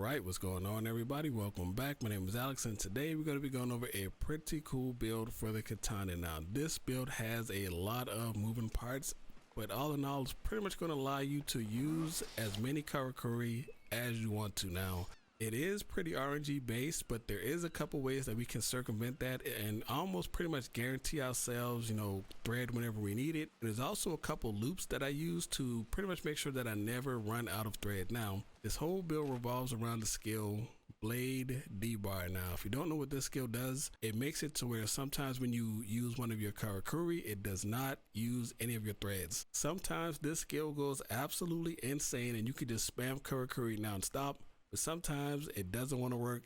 Alright, what's going on everybody? Welcome back. My name is Alex and today we're going to be going over a pretty cool build for the Katana. Now this build has a lot of moving parts, but all in all it's pretty much going to allow you to use as many Karakuri as you want to. Now it is pretty RNG based, but there is a couple ways that we can circumvent that and almost pretty much guarantee ourselves, thread whenever we need it. There's also a couple loops that I use to pretty much make sure that I never run out of thread. Now, this whole build revolves around the skill Blade D-Bar. Now, if you don't know what this skill does, it makes it to where sometimes when you use one of your Karakuri, it does not use any of your threads. Sometimes this skill goes absolutely insane and you can just spam Karakuri non-stop. But sometimes it doesn't want to work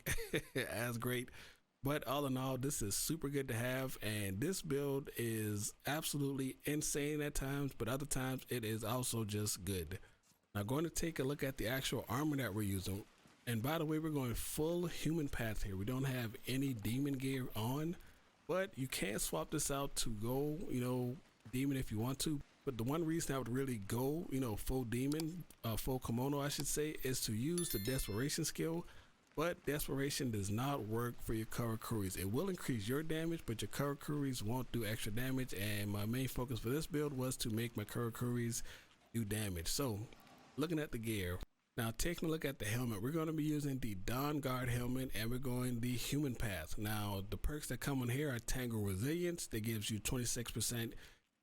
as great. But all in all, this is super good to have, and this build is absolutely insane at times, but other times it is also just good. Now going to take a look at the actual armor that we're using. And by the way, we're going full human path here. We don't have any demon gear on, but you can swap this out to go, demon if you want to. But the one reason I would really go, full demon, full Kemono, I should say, is to use the desperation skill. But desperation does not work for your Karakuris. It will increase your damage, but your Karakuris won't do extra damage. And my main focus for this build was to make my Karakuris do damage. So, looking at the gear. Now, taking a look at the helmet, we're going to be using the Dawn Guard helmet and we're going the human path. Now, the perks that come on here are Tangle Resilience. That gives you 26%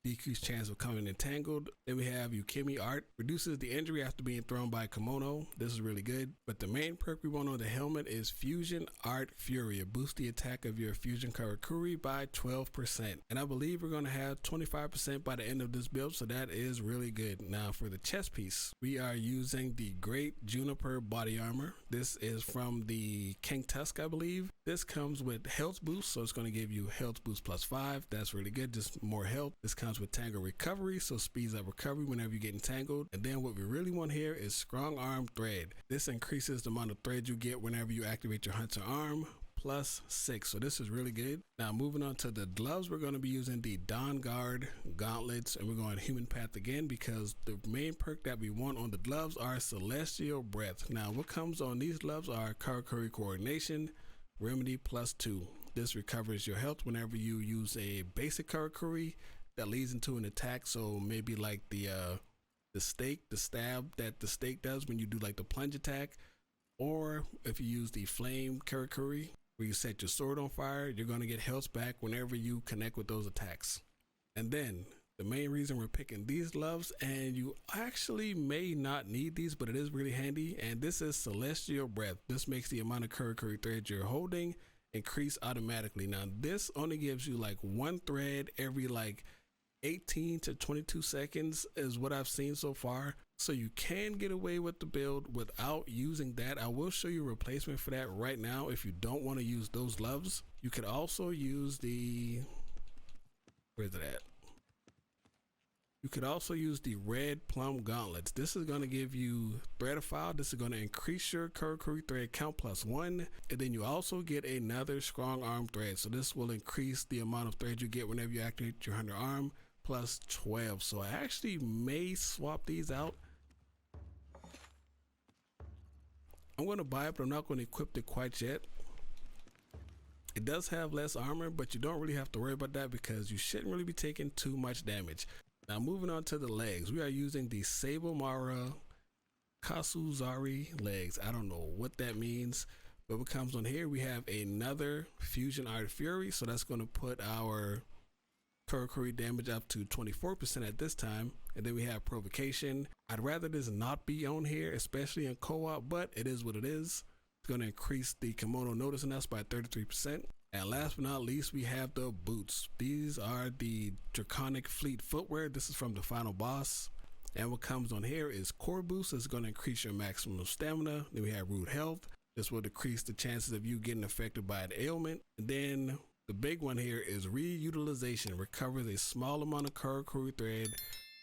decreased chance of coming entangled. Then we have Yukimi Art, reduces the injury after being thrown by Kemono. This is really good. But the main perk we want on the helmet is Fusion Art Fury. It boosts the attack of your Fusion Karakuri by 12%. And I believe we're going to have 25% by the end of this build, so that is really good. Now for the chest piece, we are using the Great Juniper Body Armor. This is from the King Tusk, I believe. This comes with health boost, so it's going to give you health boost plus 5. That's really good, just more health. This comes with Tangle Recovery, so speeds up recovery whenever you get entangled. And then what we really want here is Strong Arm Thread. This increases the amount of thread you get whenever you activate your Hunter Arm plus 6. So this is really good. Now moving on to the gloves, we're going to be using the Dawn Guard gauntlets and we're going human path again because the main perk that we want on the gloves are Celestial Breath. Now what comes on these gloves are Karakuri Coordination, Remedy plus 2. This recovers your health whenever you use a basic Karakuri that leads into an attack. So maybe like the stake, the stab that the stake does when you do like the plunge attack, or if you use the flame Karakuri where you set your sword on fire, you're going to get health back whenever you connect with those attacks. And then the main reason we're picking these gloves, and you actually may not need these, but it is really handy, and this is Celestial Breath. This makes the amount of Karakuri threads you're holding increase automatically. Now this only gives you like one thread every like 18 to 22 seconds is what I've seen so far. So you can get away with the build without using that. I will show you a replacement for that right now if you don't want to use those gloves. You could also use the, where's it at? You could also use the Red Plum Gauntlets. This is going to give you Threadifile. This is going to increase your Karakuri thread count plus 1. And then you also get another Strong Arm Thread. So this will increase the amount of thread you get whenever you activate your Hunter Arm plus 12. So I actually may swap these out. I'm going to buy it, but I'm not going to equip it quite yet. It does have less armor, but you don't really have to worry about that because you shouldn't really be taking too much damage. Now moving on to the legs, we are using the Sable Mara Kasuzari legs. I don't know what that means, but what comes on here, we have another Fusion Art Fury. So that's going to put our Karakuri damage up to 24% at this time. And then we have Provocation. I'd rather this not be on here, especially in co-op, but it is what it is. It's going to increase the Kemono noticing us by 33%. And last but not least, we have the boots. These are the Draconic Fleet footwear. This is from the final boss. And what comes on here is Core Boost. It's going to increase your maximum stamina. Then we have Root Health. This will decrease the chances of you getting affected by an ailment. And then the big one here is Reutilization. Recovers a small amount of Karakuri thread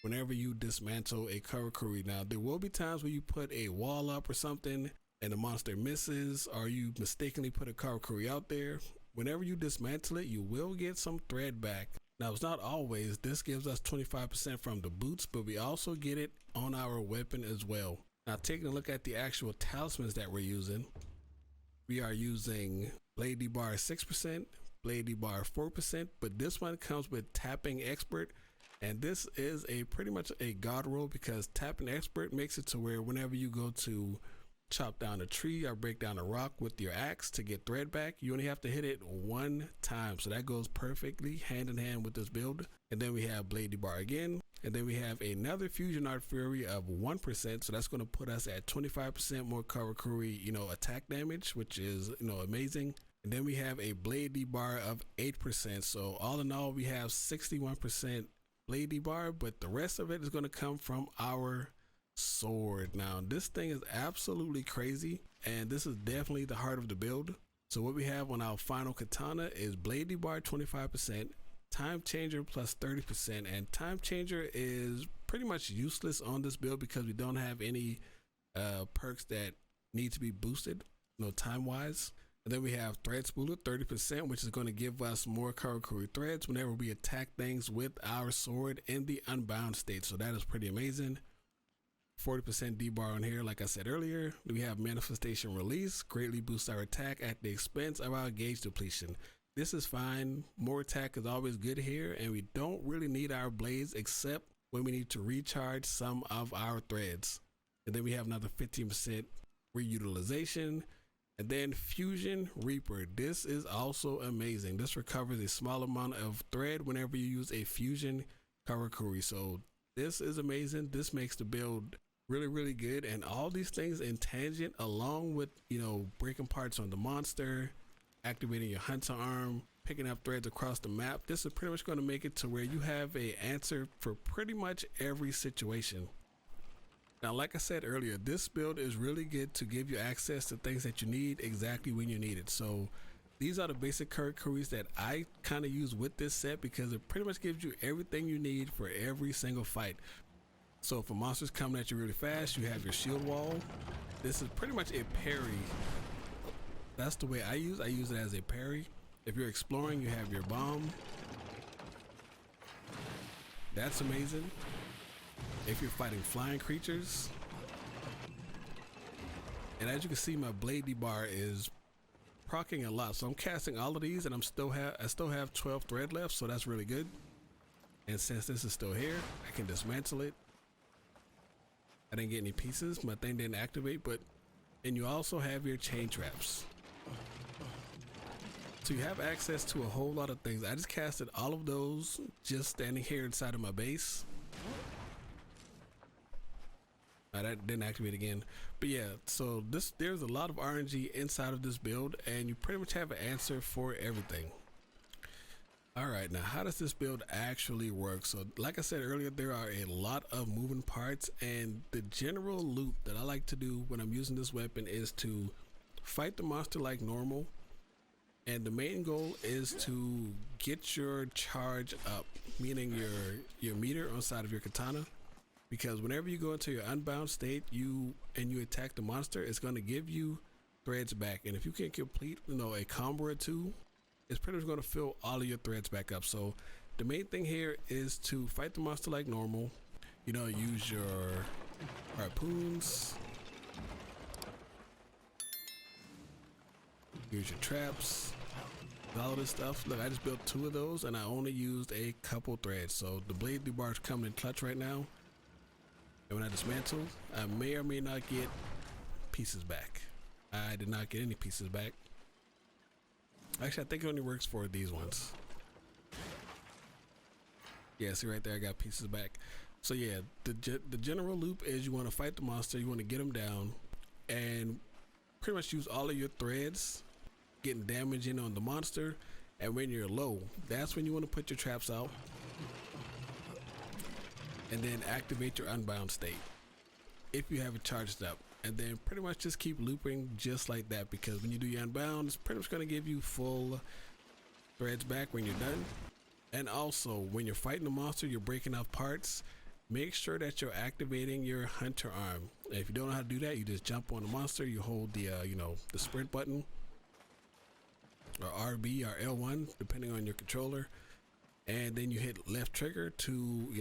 whenever you dismantle a Karakuri. Now, there will be times where you put a wall up or something and the monster misses, or you mistakenly put a Karakuri out there. Whenever you dismantle it, you will get some thread back. Now, it's not always. This gives us 25% from the boots, but we also get it on our weapon as well. Now taking a look at the actual talismans that we're using, we are using blade debar 6%, blade debar 4%, but this one comes with tapping expert, and this is a pretty much a god roll because tapping expert makes it to where whenever you go to chop down a tree or break down a rock with your axe to get thread back, you only have to hit it one time, so that goes perfectly hand in hand with this build. And then we have blade debar again, and then we have another fusion art fury of 1%, so that's going to put us at 25% more Karakuri, attack damage, which is amazing. And then we have a blade debar of 8%, so all in all we have 61% blade debar, but the rest of it is going to come from our sword. Now this thing is absolutely crazy, and this is definitely the heart of the build. So what we have on our final katana is blade debar 25%, time changer plus 30%, and time changer is pretty much useless on this build because we don't have any perks that need to be boosted, time wise. And then we have thread spooler 30%, which is going to give us more Karakuri threads whenever we attack things with our sword in the unbound state, so that is pretty amazing. 40% debar on here, like I said earlier. We have manifestation release, greatly boosts our attack at the expense of our gauge depletion. This is fine, more attack is always good here, and we don't really need our blades except when we need to recharge some of our threads. And then we have another 15% reutilization. And then fusion reaper, this is also amazing. This recovers a small amount of thread whenever you use a fusion Karakuri, so this is amazing. This makes the build really good, and all these things in tangent, along with breaking parts on the monster, activating your hunter arm, picking up threads across the map. This is pretty much going to make it to where you have a answer for pretty much every situation. Now like I said earlier, this build is really good to give you access to things that you need exactly when you need it. So these are the basic Karakuris that I kind of use with this set because it pretty much gives you everything you need for every single fight. So if a monster's coming at you really fast, you have your shield wall. This is pretty much a parry. That's the way I use it as a parry. If you're exploring, you have your bomb. That's amazing. If you're fighting flying creatures. And as you can see, my blade debar is proccing a lot, so I'm casting all of these, and I still have 12 thread left, so that's really good. And since this is still here, I can dismantle it. I didn't get any pieces, my thing didn't activate, and you also have your chain traps, so you have access to a whole lot of things. I just casted all of those just standing here inside of my base. That didn't activate again, but yeah, so there's a lot of RNG inside of this build, and you pretty much have an answer for everything. All right, now how does this build actually work? So like I said earlier, there are a lot of moving parts, and the general loop that I like to do when I'm using this weapon is to fight the monster like normal, and the main goal is to get your charge up, meaning your meter on side of your katana. Because whenever you go into your unbound state, you attack the monster, it's going to give you threads back. And if you can complete, a combo or two, it's pretty much going to fill all of your threads back up. So the main thing here is to fight the monster like normal. Use your harpoons, use your traps, all of this stuff. Look, I just built 2 of those, and I only used a couple threads. So the blade debar is coming in clutch right now. And when I dismantle, I may or may not get pieces back. I did not get any pieces back. Actually, I think it only works for these ones. Yeah, see right there, I got pieces back. So yeah, the general loop is you want to fight the monster, you want to get him down, and pretty much use all of your threads, getting damage in on the monster. And when you're low, that's when you want to put your traps out, and then activate your unbound state if you have it charged up, and then pretty much just keep looping just like that, because when you do your unbound, it's pretty much going to give you full threads back when you're done. And also when you're fighting the monster, you're breaking off parts, make sure that you're activating your hunter arm. And if you don't know how to do that, you just jump on the monster, you hold the the sprint button, or RB or L1 depending on your controller, and then you hit left trigger to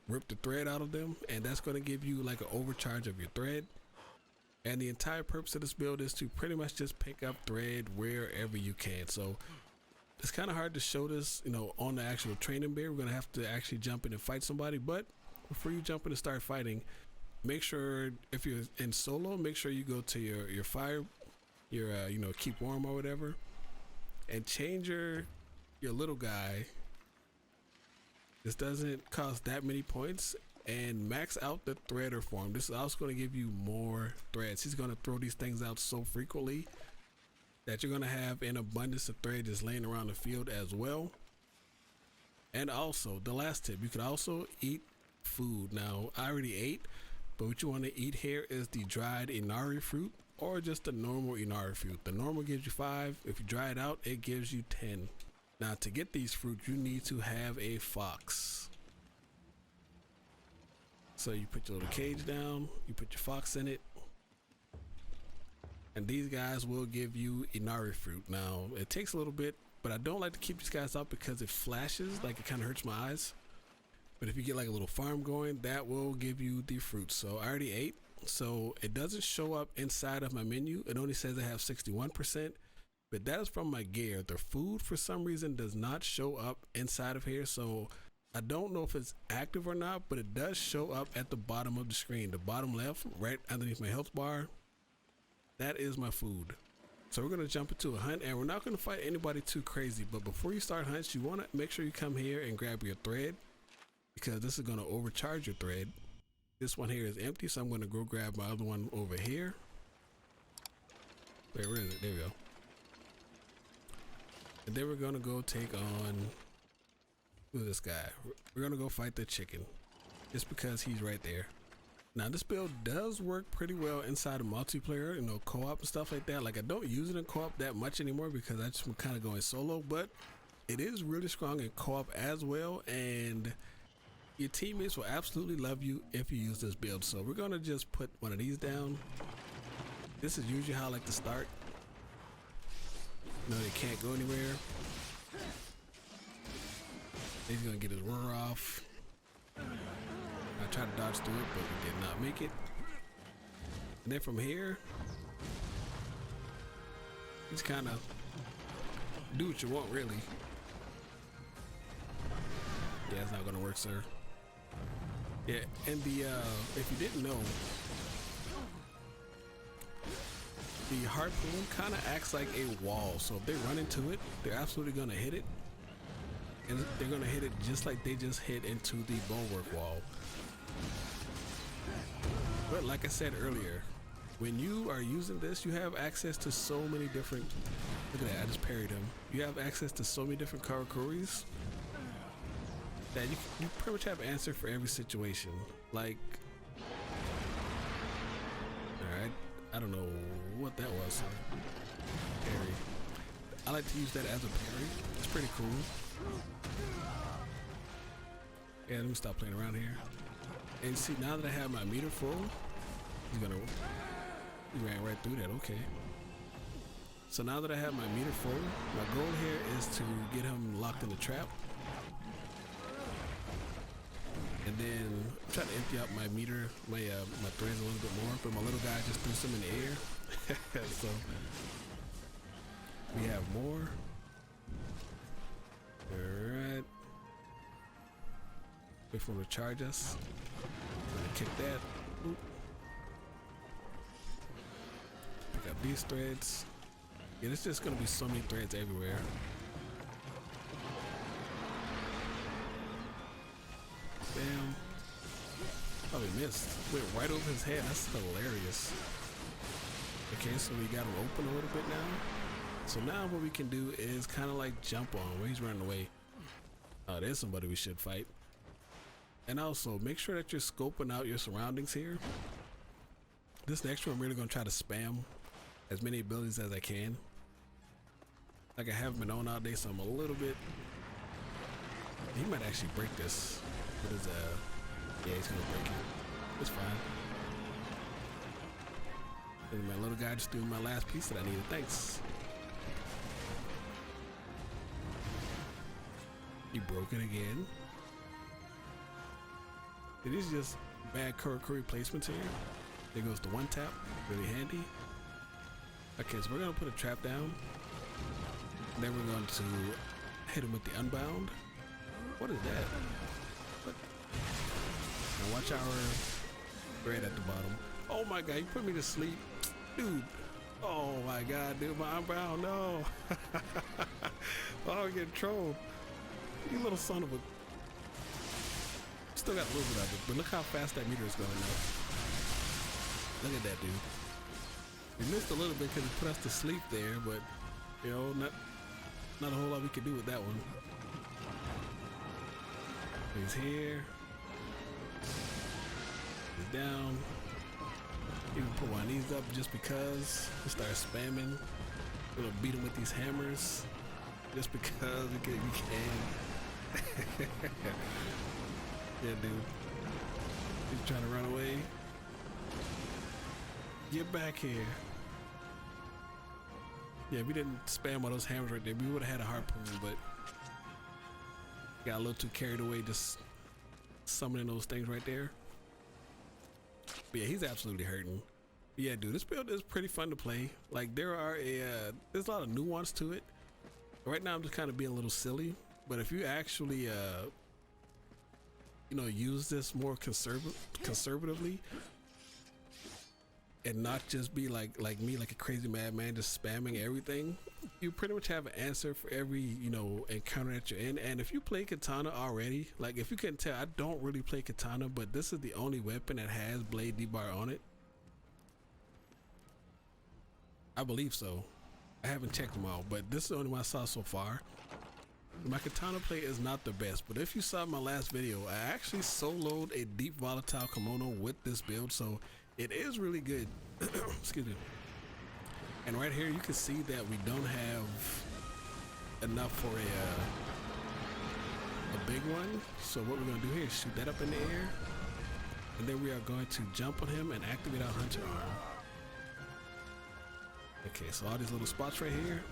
rip the thread out of them, and that's going to give you like an overcharge of your thread. And the entire purpose of this build is to pretty much just pick up thread wherever you can. So it's kind of hard to show this, you know, on the actual training bear. We're going to have to actually jump in and fight somebody. But before you jump in and start fighting, make sure if you're in solo, make sure you go to your fire, your you know, keep warm or whatever, and change your little guy. This doesn't cost that many points, and max out the threader form. This is also going to give you more threads. He's going to throw these things out so frequently that you're going to have an abundance of thread just laying around the field as well. And also, the last tip, you could also eat food. Now, I already ate, but what you want to eat here is the dried inari fruit or just the normal inari fruit. The normal gives you 5. If you dry it out, it gives you 10. Now, to get these fruits, you need to have a fox. So you put your little cage down, you put your fox in it, and these guys will give you inari fruit. Now, it takes a little bit, but I don't like to keep these guys out because it flashes, like it kind of hurts my eyes. But if you get like a little farm going, that will give you the fruits. So I already ate, so it doesn't show up inside of my menu. It only says I have 61%, but that is from my gear. The food, for some reason, does not show up inside of here, so I don't know if it's active or not, but it does show up at the bottom of the screen. The bottom left, right underneath my health bar, that is my food. So we're going to jump into a hunt, and we're not going to fight anybody too crazy, but before you start hunts, you want to make sure you come here and grab your thread, because this is going to overcharge your thread. This one here is empty, so I'm going to go grab my other one over here. Wait, where is it? There we go. And then we're going to go take on... who's this guy? We're gonna go fight the chicken just because he's right there. Now, this build does work pretty well inside of multiplayer, you know, co-op and stuff like that. Like, I don't use it in co-op that much anymore because I just am kind of going solo, but it is really strong in co-op as well, and your teammates will absolutely love you if you use this build. So we're gonna just put one of these down. This is usually how I like to start. You know, they can't go anywhere. He's gonna get his roar off. I tried to dodge through it, but we did not make it. And then from here, just kind of do what you want, really. Yeah, it's not gonna work, sir. Yeah, and the if you didn't know, the harpoon kind of acts like a wall. So if they run into it, they're absolutely gonna hit it. And they're gonna hit it just like they just hit into the bulwark wall. But like I said earlier, when you are using this, you have access to so many different... Look at that, I just parried him. You have access to so many different Karakuris that you pretty much have an answer for every situation. Like... Alright, I don't know what that was. Parry. I like to use that as a parry. It's pretty cool. Yeah, let me stop playing around here. And see, now that I have my meter full, he ran right through that. Okay. So now that I have my meter full, my goal here is to get him locked in the trap. And then I'm trying to empty out my meter, my threads a little bit more, but my little guy just threw some in the air. So we have more. Alright. Wait for him to charge us. I'm gonna kick that. Oop. Pick up these threads. Yeah, there's just gonna be so many threads everywhere. Bam. Oh, he missed. Went right over his head. That's hilarious. Okay, so we got him open a little bit now. So now what we can do is kind of like jump on where he's running away. Oh, there's somebody we should fight. And also make sure that you're scoping out your surroundings here. This next one I'm really gonna try to spam as many abilities as I can. Like, I haven't been on all day, so I'm a little bit... He might actually break this. What is yeah, he's gonna break it. It's fine. And my little guy just threw my last piece that I needed. Thanks. He broke it again. It is just bad Karakuri placements here. There goes the one tap, really handy. Okay, so we're gonna put a trap down. Then we're going to hit him with the unbound. What is that? What? Now watch our thread at the bottom. Oh my god, you put me to sleep. Dude. Oh my god, dude, my unbound, no. Oh, I'm getting trolled. You little son of a... Still got a little bit of it, but look how fast that meter is going now. Look at that, dude. We missed a little bit because it put us to sleep there, but, you know, not a whole lot we could do with that one. He's here. He's down. You can put one of these up just because. We start spamming. We're gonna beat him with these hammers. Just because we can. Yeah, dude. He's trying to run away. Get back here. Yeah, we didn't spam all those hammers right there. We would have had a harpoon, but got a little too carried away just summoning those things right there. But yeah, he's absolutely hurting. But yeah, dude, this build is pretty fun to play. Like there's a lot of nuance to it. Right now I'm just kind of being a little silly, but if you actually you know, use this more conservatively and not just be like me, like a crazy madman just spamming everything, you pretty much have an answer for every, you know, encounter that you're in. And if you play Katana already, like if you can tell, I don't really play Katana, but this is the only weapon that has blade debar on it. I believe so. I haven't checked them all, but this is the only one I saw so far. My Katana play is not the best, but if you saw my last video, I actually soloed a deep volatile Kemono with this build, so it is really good. Excuse me. And right here you can see that we don't have enough for a big one. So what we're gonna do here is shoot that up in the air, and then we are going to jump on him and activate our hunter arm. Okay, so all these little spots right here,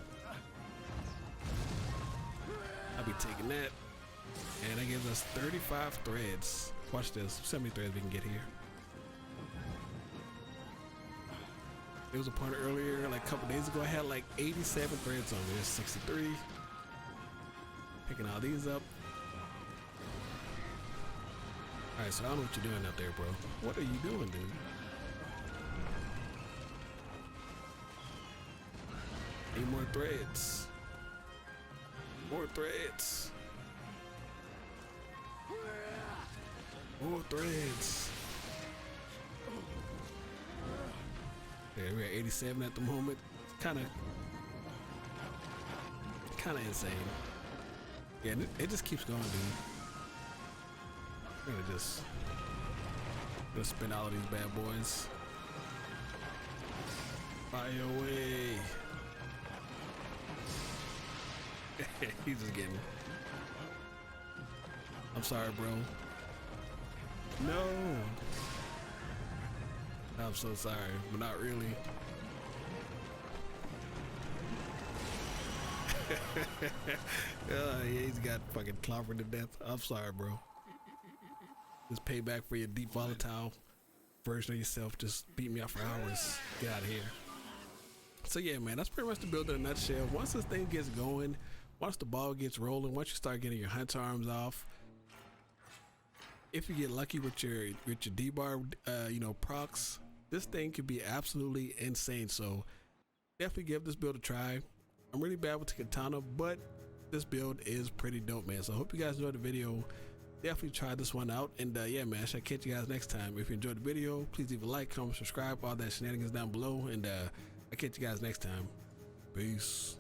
I'll be taking that, and that gives us 35 threads. Watch this, see how many threads we can get here. There was a part earlier, like a couple days ago, I had like 87 threads on there. 63. Picking all these up. Alright, so I don't know what you're doing out there, bro. What are you doing, dude? Need more threads. More threads. More threads. Yeah, we're at 87 at the moment. Kind of insane. Yeah, it just keeps going, dude. I'm gonna spin all of these bad boys. Fire away. He's just getting. I'm sorry, bro. No. I'm so sorry, but not really. Yeah, he's got fucking clobbered to death. I'm sorry, bro. Just pay back for your deep volatile version of yourself. Just beat me up for hours. Get out of here. So yeah, man, that's pretty much the build in a nutshell. Once this thing gets going, once the ball gets rolling, once you start getting your hunter arms off, if you get lucky with your debar, you know, procs, this thing could be absolutely insane. So definitely give this build a try. I'm really bad with the Katana, but this build is pretty dope, man. So I hope you guys enjoyed the video. Definitely try this one out, and yeah, man, I shall catch you guys next time. If you enjoyed the video, please leave a like, comment, subscribe, all that shenanigans down below, and I'll catch you guys next time. Peace.